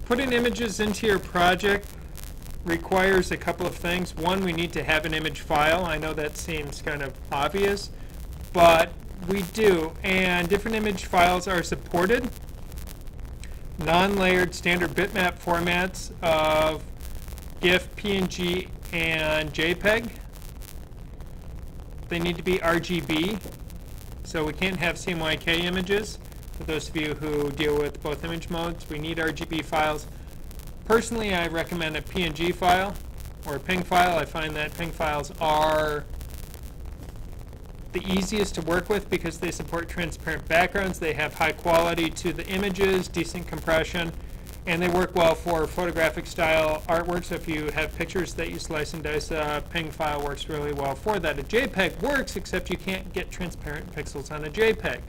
Putting images into your project requires a couple of things. One, we need to have an image file. I know that seems kind of obvious, but we do, and different image files are supported. Non-layered standard bitmap formats of GIF, PNG, and JPEG. They need to be RGB, so we can't have CMYK images. For those of you who deal with both image modes, we need RGB files. Personally, I recommend a PNG file or a PNG file. I find that PNG files are the easiest to work with because they support transparent backgrounds. They have high quality to the images, decent compression, and they work well for photographic style artwork. So if you have pictures that you slice and dice, a PNG file works really well for that. A JPEG works, except you can't get transparent pixels on a JPEG.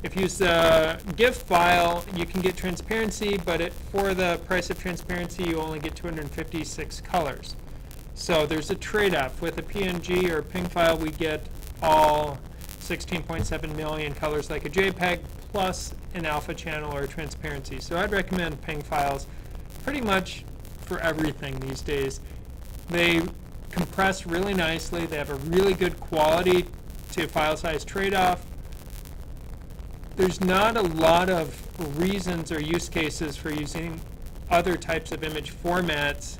If you use a GIF file, you can get transparency, but for the price of transparency, you only get 256 colors. So there's a trade-off. With a PNG or a PNG file, we get all 16.7 million colors like a JPEG, plus an alpha channel or transparency. So I'd recommend PNG files pretty much for everything these days. They compress really nicely. They have a really good quality to file size trade-off. There's not a lot of reasons or use cases for using other types of image formats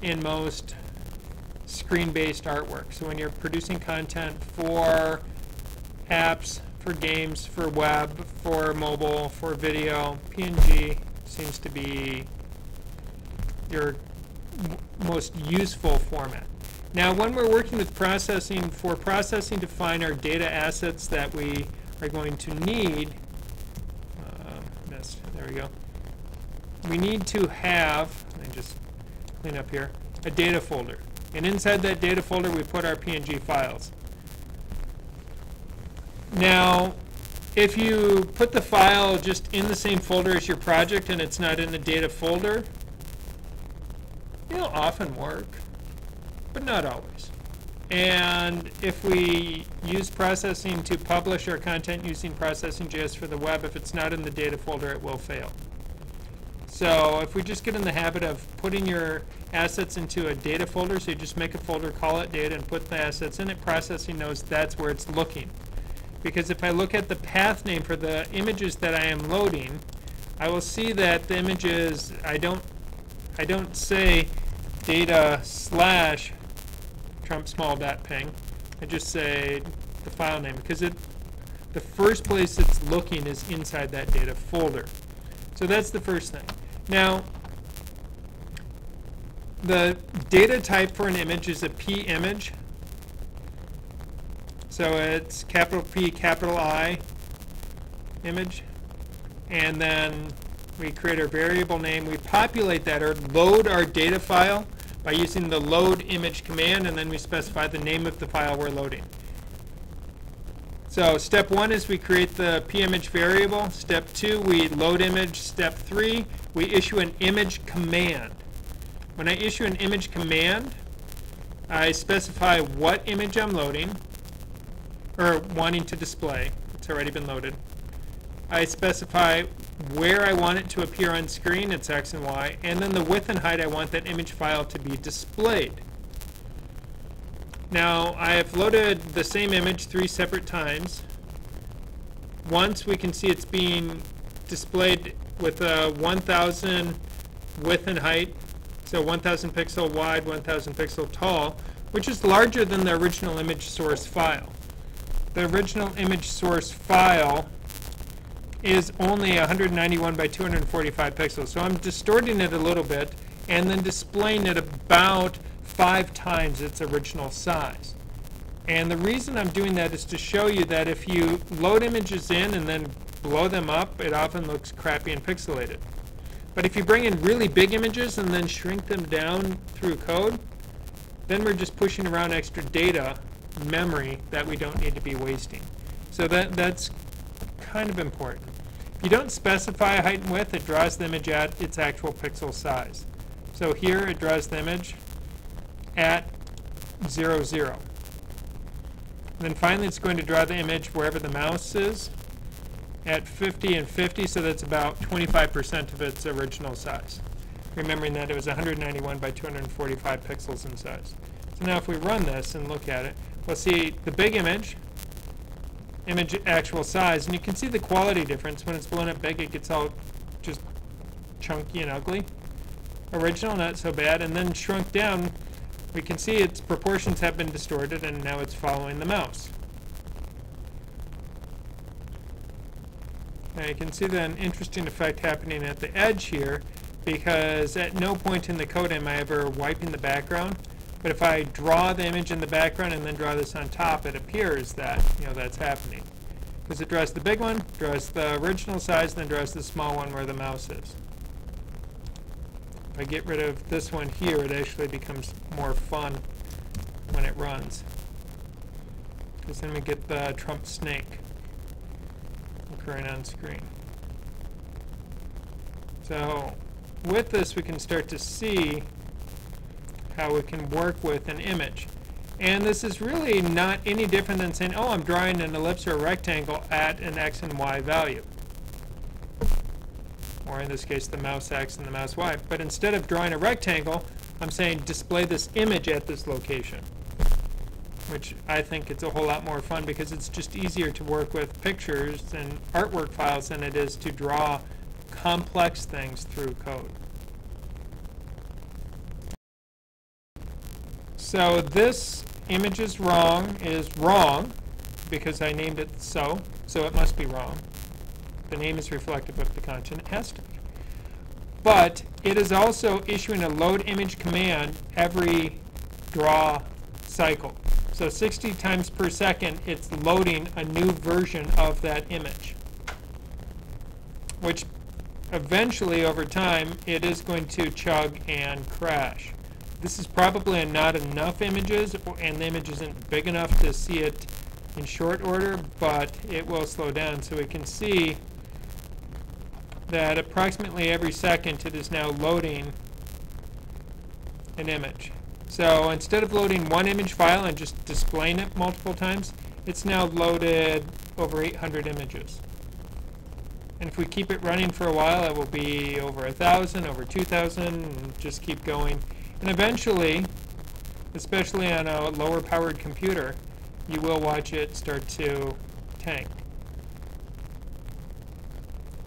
in most screen-based artwork. So when you're producing content for apps, for games, for web, for mobile, for video, PNG seems to be your most useful format. Now, when we're working with processing, for processing to find our data assets that we are going to need, there we go. We need to have, let me just clean up here, a data folder. And inside that data folder, we put our PNG files. Now, if you put the file just in the same folder as your project and it's not in the data folder, it'll often work, but not always. And if we use processing to publish our content using Processing.js for the web, if it's not in the data folder, it will fail. So if we just get in the habit of putting your assets into a data folder, so you just make a folder, call it data, and put the assets in it, Processing knows that's where it's looking. Because if I look at the path name for the images that I am loading, I will see that the images, I don't say data slash trumpsmall.png. I just say the file name, because the first place it's looking is inside that data folder. So that's the first thing. Now, the data type for an image is a p-image. So it's capital P, capital I image. And then we create our variable name. We populate that or load our data file by using the load image command, and then we specify the name of the file we're loading. So step 1 is we create the p-image variable. Step 2, we load image. Step 3, we issue an image command. When I issue an image command, I specify what image I'm loading, or wanting to display. It's already been loaded. I specify where I want it to appear on screen, it's X and Y, and then the width and height I want that image file to be displayed. Now, I have loaded the same image 3 separate times. Once we can see it's being displayed with a 1000 width and height, so 1000 pixel wide, 1000 pixel tall, which is larger than the original image source file. The original image source file is only 191 by 245 pixels. So I'm distorting it a little bit and then displaying it about 5 times its original size. And the reason I'm doing that is to show you that if you load images in and then blow them up, it often looks crappy and pixelated. But if you bring in really big images and then shrink them down through code, then we're just pushing around extra data, memory, that we don't need to be wasting. So that's kind of important. If you don't specify height and width, it draws the image at its actual pixel size. So here it draws the image at 0, 0. And then finally it's going to draw the image wherever the mouse is. at 50 and 50, so that's about 25% of its original size. Remembering that it was 191 by 245 pixels in size. So now if we run this and look at it, we'll see the big image actual size, and you can see the quality difference. When it's blown up big, it gets all just chunky and ugly. Original, not so bad, and then shrunk down, we can see its proportions have been distorted, and now it's following the mouse. Now you can see that an interesting effect happening at the edge here, because at no point in the code am I ever wiping the background. But if I draw the image in the background and then draw this on top, it appears that that's happening. Because it draws the big one, draws the original size, then draws the small one where the mouse is. If I get rid of this one here, it actually becomes more fun when it runs. Because then we get the Trump snake occurring on screen. So with this, we can start to see how we can work with an image. And this is really not any different than saying, oh, I'm drawing an ellipse or a rectangle at an x and y value. Or in this case, the mouse x and the mouse y. But instead of drawing a rectangle, I'm saying display this image at this location. Which I think it's a whole lot more fun because it's just easier to work with pictures and artwork files than it is to draw complex things through code. So this image is wrong because I named it so it must be wrong. The name is reflective of the content. It has to be. But it is also issuing a load image command every draw cycle. So 60 times per second, it's loading a new version of that image, which eventually, over time, it is going to chug and crash. This is probably not enough images, and the image isn't big enough to see it in short order, but it will slow down. So we can see that approximately every second it is now loading an image. So instead of loading one image file and just displaying it multiple times, it's now loaded over 800 images. And if we keep it running for a while, it will be over 1,000, over 2,000, and just keep going. And eventually, especially on a lower powered computer, you will watch it start to tank.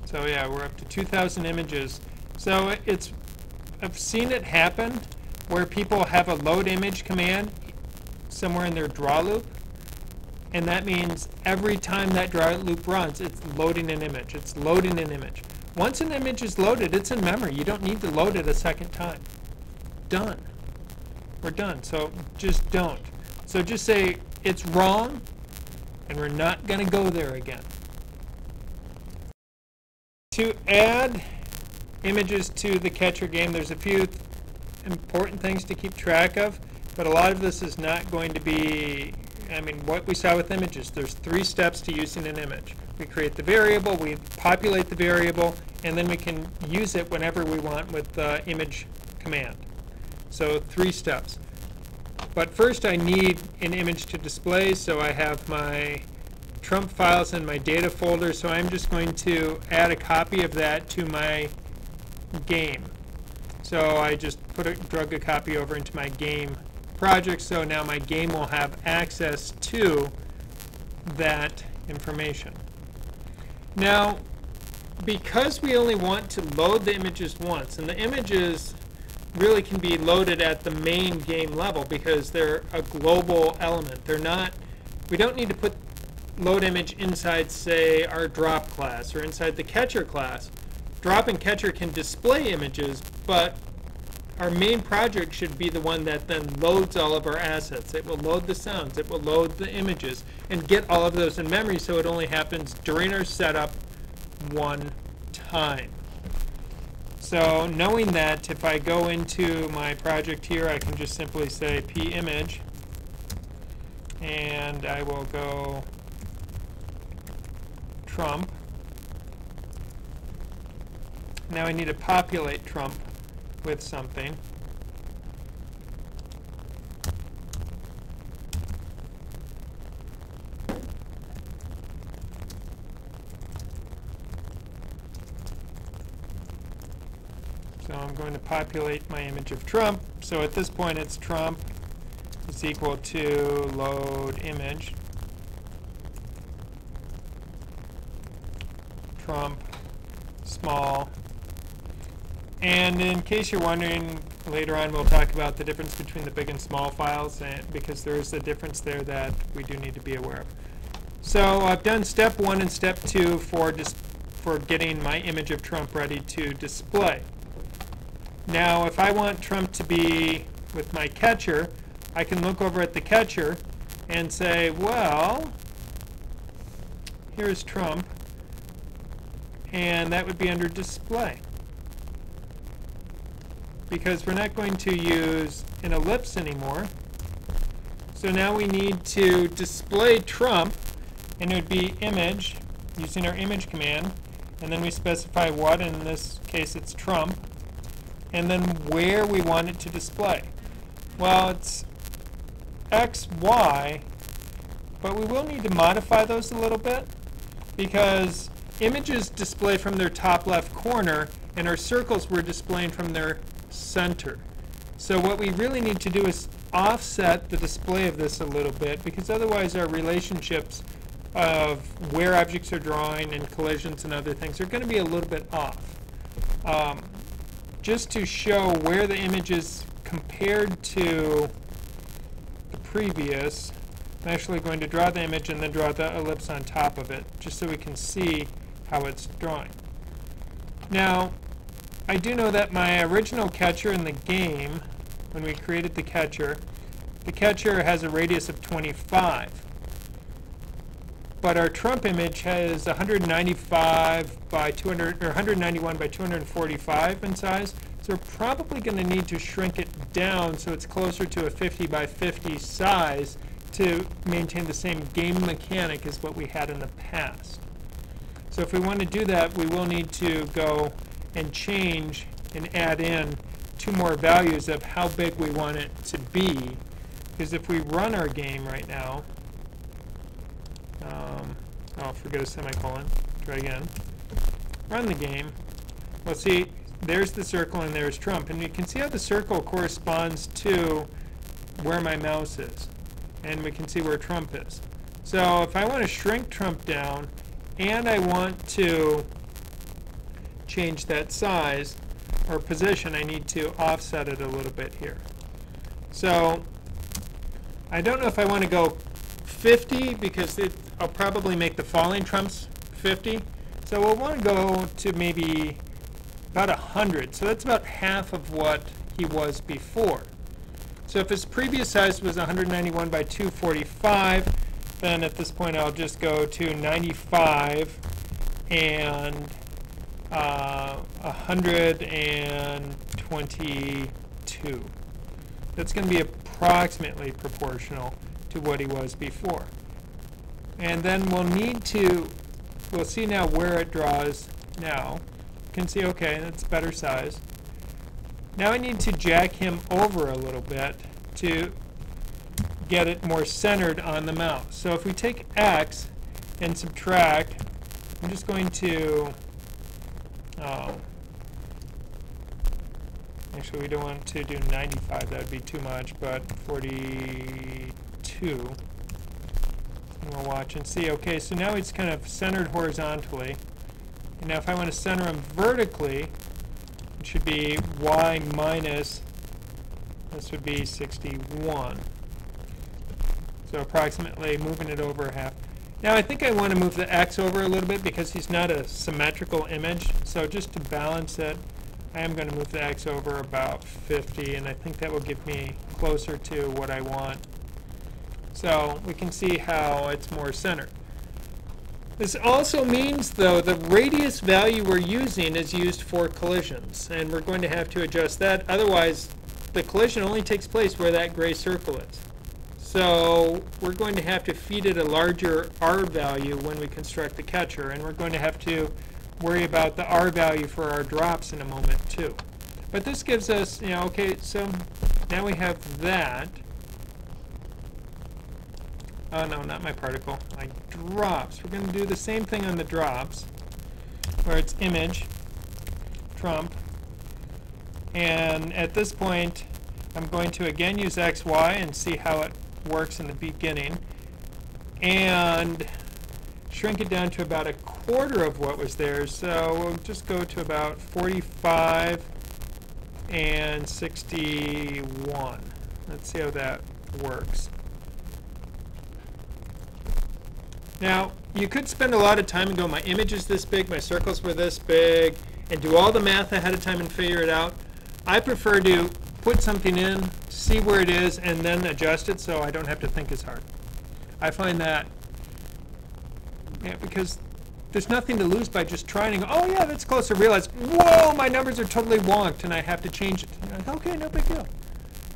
So yeah, we're up to 2,000 images. So I've seen it happen where people have a load image command somewhere in their draw loop, and that means every time that draw loop runs, it's loading an image. It's loading an image. Once an image is loaded, it's in memory. You don't need to load it a second time. Done. We're done. So just don't. So just say it's wrong, and we're not going to go there again. To add images to the catcher game, there's a few important things to keep track of, but a lot of this is not going to be, what we saw with images. There's 3 steps to using an image. We create the variable, we populate the variable, and then we can use it whenever we want with the image command. So 3 steps. But first I need an image to display, so I have my Trump files in my data folder, so I'm just going to add a copy of that to my game. So I just drug a copy over into my game project, so now my game will have access to that information. Now, because we only want to load the images once, and the images really can be loaded at the main game level because they're a global element. We don't need to put load image inside, say, our drop class or inside the catcher class. Drop and catcher can display images, but our main project should be the one that then loads all of our assets. It will load the sounds, it will load the images, and get all of those in memory, so it only happens during our setup one time. So knowing that, if I go into my project here, I can just simply say pimage, and I will go Trump. Now I need to populate Trump with something. So I'm going to populate my image of Trump. So at this point it's Trump is equal to load image. Trump small. And in case you're wondering, later on we'll talk about the difference between the big and small files, because there is a difference there that we do need to be aware of. So I've done step 1 and step 2 for getting my image of Trump ready to display. Now if I want Trump to be with my catcher, I can look over at the catcher and say, well, here's Trump, and that would be under display, because we're not going to use an ellipse anymore. So now we need to display Trump, and it would be image, using our image command, and then we specify what, in this case it's Trump, and then where we want it to display. Well, it's X, Y, but we will need to modify those a little bit, because images display from their top left corner, and our circles we're displaying from their center. So what we really need to do is offset the display of this a little bit, because otherwise our relationships of where objects are drawing and collisions and other things are going to be a little bit off. Just to show where the image is compared to the previous, I'm actually going to draw the image and then draw the ellipse on top of it, just so we can see how it's drawing. Now, I do know that my original catcher in the game, when we created the catcher has a radius of 25. But our Trump image has 195 by 200, or 191 by 245 in size. So we're probably going to need to shrink it down so it's closer to a 50 by 50 size to maintain the same game mechanic as what we had in the past. So if we want to do that, we will need to go and change and add in 2 more values of how big we want it to be. Because if we run our game right now, oh, forget a semicolon, try again, run the game, we'll see there's the circle and there's Trump. And you can see how the circle corresponds to where my mouse is. And we can see where Trump is. So if I want to shrink Trump down, and I want to change that size or position, I need to offset it a little bit here. So I don't know if I want to go 50, because I'll probably make the falling Trumps 50. So we'll want to go to maybe about 100. So that's about half of what he was before. So if his previous size was 191 by 245, then at this point I'll just go to 95 and 122. That's going to be approximately proportional to what he was before. And then we'll see now where it draws now. You can see, okay, that's better size. Now I need to jack him over a little bit to get it more centered on the mouse. So if we take X and subtract, I'm just going to, actually we don't want to do 95, that would be too much, but 42. And we'll watch and see. Okay, so now it's kind of centered horizontally. And now if I want to center him vertically, it should be Y minus, this would be 61. So approximately moving it over a half. Now I think I want to move the X over a little bit because he's not a symmetrical image. So just to balance it, I am going to move the X over about 50, and I think that will get me closer to what I want. So we can see how it's more centered. This also means, though, the radius value we're using is used for collisions, and we're going to have to adjust that. Otherwise, the collision only takes place where that gray circle is. So we're going to have to feed it a larger R value when we construct the catcher, and we're going to have to worry about the R value for our drops in a moment too. But this gives us, okay, so now we have that. Oh no, not my particle, my drops. We're going to do the same thing on the drops, where it's image, Trump, And at this point, I'm going to again use XY and see how it works in the beginning. And shrink it down to about a quarter of what was there. So we'll just go to about 45 and 61. Let's see how that works. Now, you could spend a lot of time and go, my image is this big, my circles were this big, and do all the math ahead of time and figure it out. I prefer to put something in, see where it is, and then adjust it so I don't have to think as hard. I find that, yeah, because there's nothing to lose by just trying and go, oh yeah, that's close, to realize, whoa, my numbers are totally wonked and I have to change it. Like, okay, no big deal.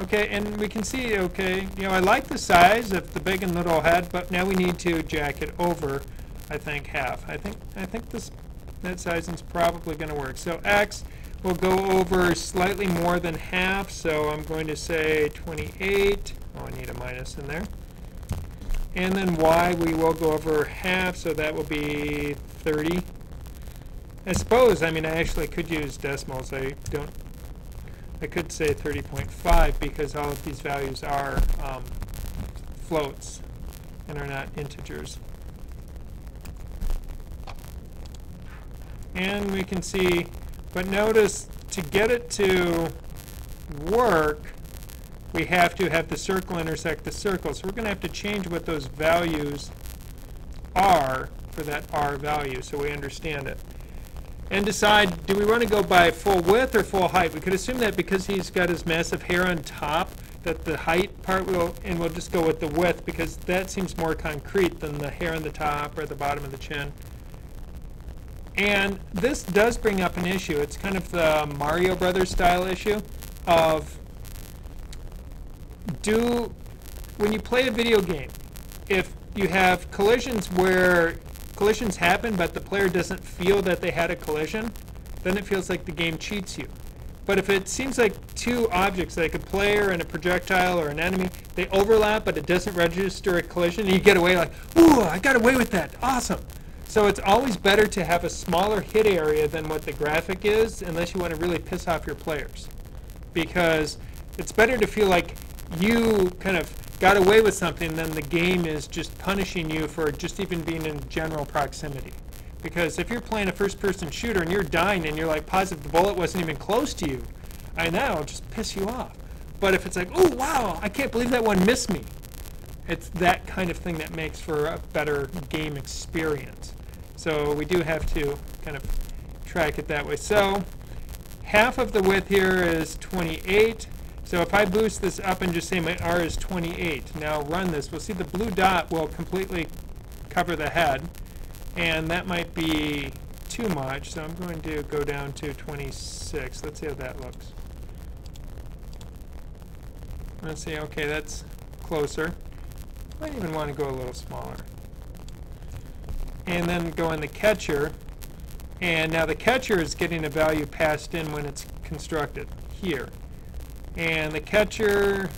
Okay, and we can see, okay, you know, I like the size of the big and little head, but now we need to jack it over, I think, half. I think that sizing's probably going to work. So X will go over slightly more than half, so I'm going to say 28. Oh, I need a minus in there. And then Y, we will go over half, so that will be 30. I suppose, I mean, I actually could use decimals. I could say 30.5 because all of these values are floats and are not integers. And we can see, but notice to get it to work, we have to have the circle intersect the circle. So we're going to have to change what those values are for that R value so we understand it. And decide, do we want to go by full width or full height? We could assume that because he's got his massive hair on top, that the height part we'll just go with the width because that seems more concrete than the hair on the top or the bottom of the chin. And this does bring up an issue. It's kind of the Mario Brothers style issue of when you play a video game, if you have collisions where collisions happen but the player doesn't feel that they had a collision, then it feels like the game cheats you. But if it seems like two objects, like a player and a projectile or an enemy, they overlap but it doesn't register a collision, and you get away like, ooh, I got away with that, awesome. So it's always better to have a smaller hit area than what the graphic is, unless you want to really piss off your players. Because it's better to feel like you kind of got away with something than the game is just punishing you for just even being in general proximity. Because if you're playing a first-person shooter and you're dying and you're like positive the bullet wasn't even close to you, that'll just piss you off. But if it's like, oh wow, I can't believe that one missed me, it's that kind of thing that makes for a better game experience. So we do have to kind of track it that way. So half of the width here is 28. So if I boost this up and just say my R is 28, now run this, we'll see the blue dot will completely cover the head, and that might be too much, so I'm going to go down to 26. Let's see how that looks. Let's see, okay, that's closer. Might even want to go a little smaller. And then go in the catcher, and now the catcher is getting a value passed in when it's constructed here. And the catcher,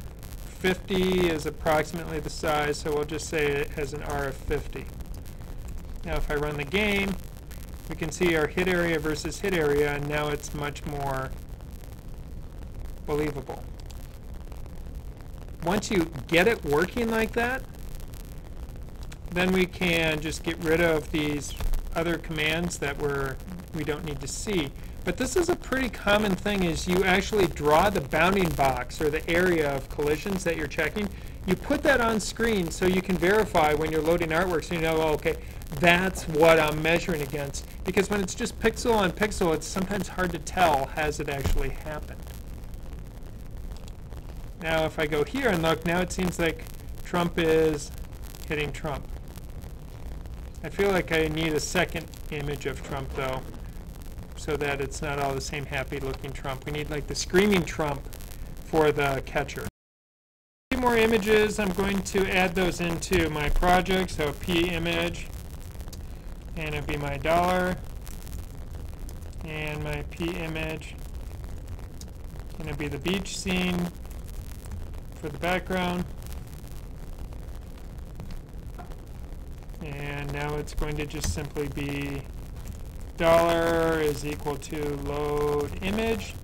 50 is approximately the size, so we'll just say it has an R of 50. Now if I run the game, we can see our hit area versus hit area, and now it's much more believable. Once you get it working like that, then we can just get rid of these other commands that we don't need to see. But this is a pretty common thing, is you actually draw the bounding box or the area of collisions that you're checking. You put that on screen so you can verify when you're loading artwork, so you know, oh, okay, that's what I'm measuring against. Because when it's just pixel on pixel, it's sometimes hard to tell has it actually happened. Now if I go here and look, now it seems like Trump is hitting Trump. I feel like I need a second image of Trump though, so that it's not all the same happy looking Trump. We need like the screaming Trump for the catcher. A few more images. I'm going to add those into my project. So P image, and it'll be my dollar, and my P image, and it'll be the beach scene for the background. And now it's going to just simply be dollar is equal to load image,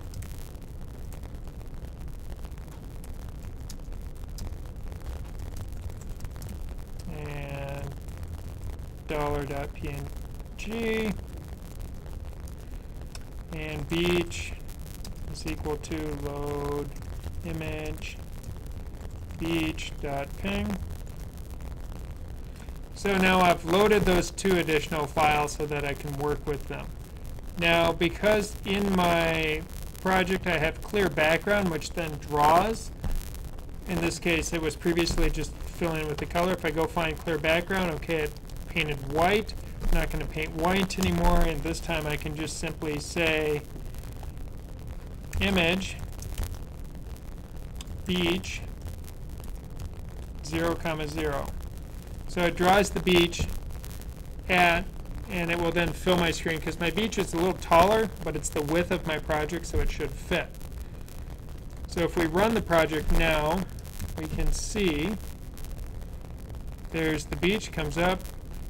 $.png, and beach is equal to load image beach.png. So now I've loaded those two additional files so that I can work with them. Now, because in my project I have clear background, which then draws, in this case it was previously just filling in with the color. If I go find clear background, okay, it painted white. I'm not going to paint white anymore, and this time I can just simply say image beach 0, 0. So it draws the beach and it will then fill my screen, because my beach is a little taller, but it's the width of my project, so it should fit. So if we run the project now, we can see there's the beach, comes up.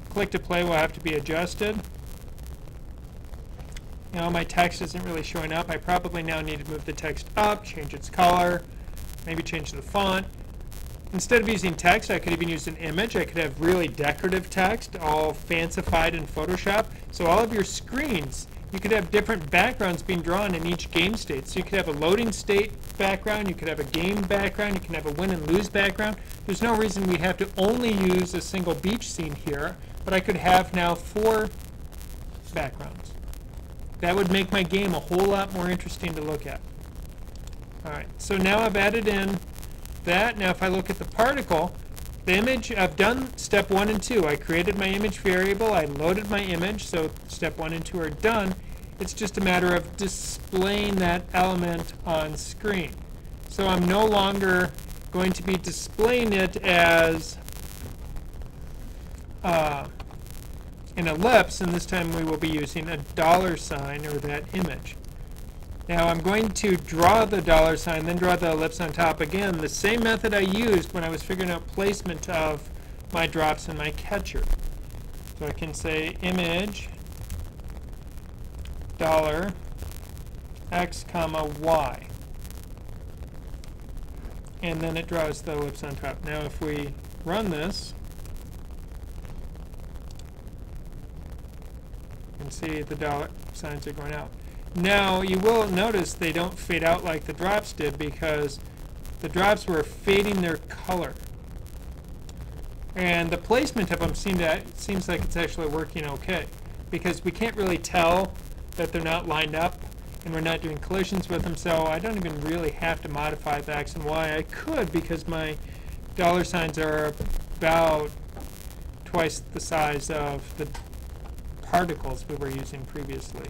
Click to play will have to be adjusted. Now my text isn't really showing up. I probably now need to move the text up, change its color, maybe change the font. Instead of using text, I could even use an image. I could have really decorative text, all fancified in Photoshop. So all of your screens, you could have different backgrounds being drawn in each game state. So you could have a loading state background, you could have a game background, you can have a win and lose background. There's no reason we have to only use a single beach scene here, but I could have now 4 backgrounds. That would make my game a whole lot more interesting to look at. Alright, so now I've added in that. Now if I look at the particle, the image, I've done step 1 and 2. I created my image variable, I loaded my image, so step 1 and 2 are done. It's just a matter of displaying that element on screen. So I'm no longer going to be displaying it as an ellipse, and this time we will be using a $sign, or that image. Now I'm going to draw the $sign, then draw the ellipse on top again, the same method I used when I was figuring out placement of my drops and my catcher. So I can say image $x, y, and then it draws the ellipse on top. Now if we run this, you can see the $signs are going out. Now you will notice they don't fade out like the drops did, because the drops were fading their color. And the placement of them seems like it's actually working okay, because we can't really tell that they're not lined up, and we're not doing collisions with them, so I don't even really have to modify the X and Y. I could, because my $signs are about twice the size of the particles we were using previously.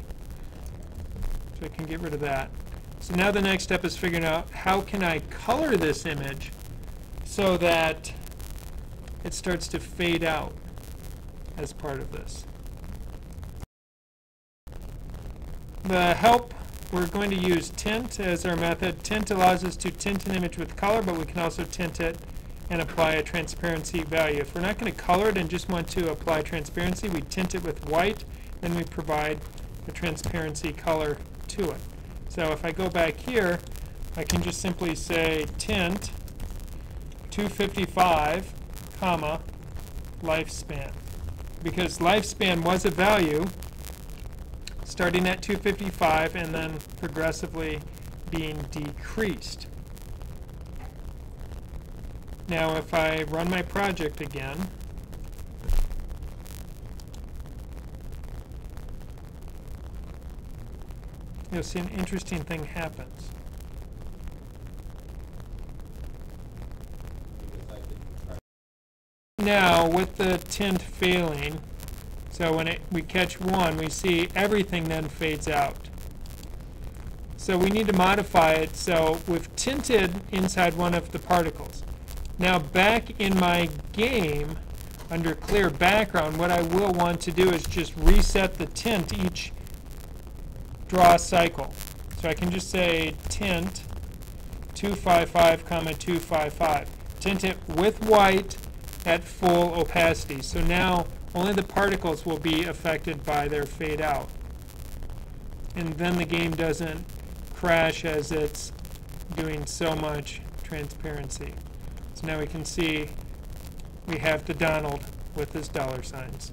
So I can get rid of that. So now the next step is figuring out how can I color this image so that it starts to fade out as part of this. The help, we're going to use tint as our method. Tint allows us to tint an image with color, but we can also tint it and apply a transparency value. If we're not going to color it and just want to apply transparency, we tint it with white, then we provide a transparency color to it. So if I go back here, I can just simply say tint 255, comma, lifespan. Because lifespan was a value starting at 255 and then progressively being decreased. Now if I run my project again, you'll see an interesting thing happens. Now with the tint failing, so when we catch one, we see everything then fades out. So we need to modify it so we've tinted inside one of the particles. Now back in my game, under clear background, what I will want to do is just reset the tint each draw cycle. So I can just say tint 255, 255. Tint it with white at full opacity. So now only the particles will be affected by their fade out. And then the game doesn't crash as it's doing so much transparency. So now we can see we have the Donald with his $signs.